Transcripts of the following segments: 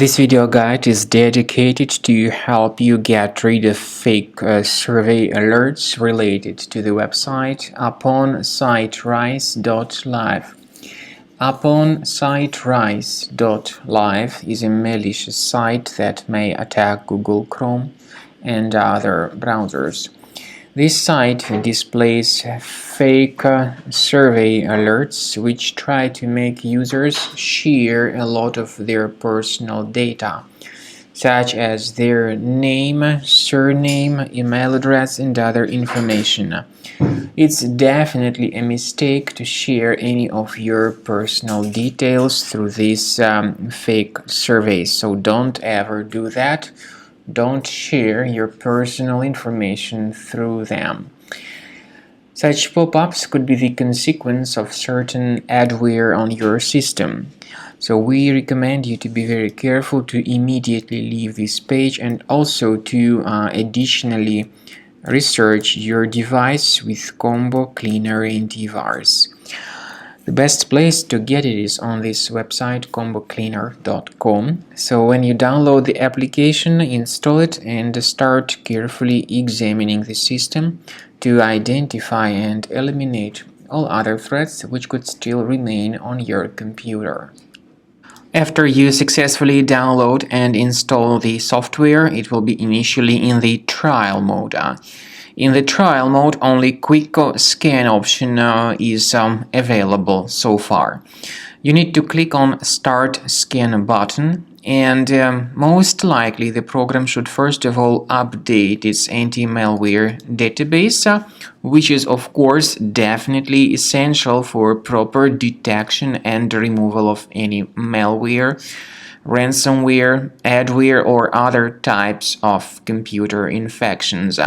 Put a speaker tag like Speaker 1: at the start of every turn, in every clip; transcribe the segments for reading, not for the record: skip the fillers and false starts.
Speaker 1: This video guide is dedicated to help you get rid of fake survey alerts related to the website Uponsiterice.live. Uponsiterice.live is a malicious site that may attack Google Chrome and other browsers. This site displays fake survey alerts which try to make users share a lot of their personal data, such as their name, surname, email address, and other information. It's definitely a mistake to share any of your personal details through these fake surveys, so don't ever do that. Don't share your personal information through them. Such pop-ups could be the consequence of certain adware on your system. So we recommend you to be very careful to immediately leave this page and also to additionally research your device with Combo Cleaner antivirus. The best place to get it is on this website combocleaner.com. So when you download the application, install it and start carefully examining the system to identify and eliminate all other threats which could still remain on your computer. After you successfully download and install the software, it will be initially in the trial mode. In the trial mode, only quick scan option is available so far. You need to click on Start Scan button, and most likely the program should first of all update its anti-malware database, which is of course definitely essential for proper detection and removal of any malware, ransomware, adware, or other types of computer infections.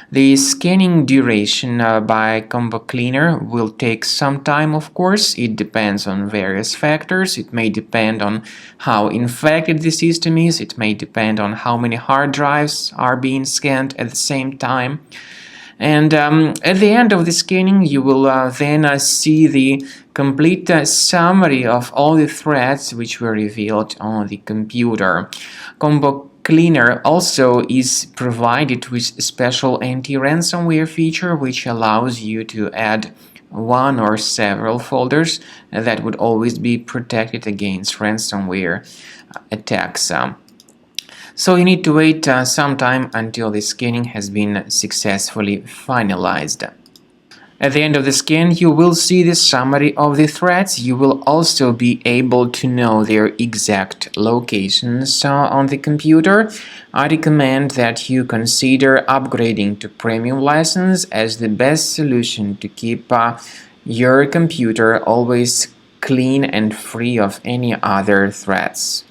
Speaker 1: The scanning duration by Combo Cleaner will take some time, of course. It depends on various factors. It may depend on how infected the system is. It may depend on how many hard drives are being scanned at the same time. And at the end of the scanning, you will then see the complete summary of all the threats which were revealed on the computer. Combo Cleaner also is provided with a special anti-ransomware feature which allows you to add one or several folders that would always be protected against ransomware attacks. So you need to wait some time until the scanning has been successfully finalized. At the end of the scan, you will see the summary of the threats. You will also be able to know their exact locations on the computer. I recommend that you consider upgrading to premium license as the best solution to keep your computer always clean and free of any other threats.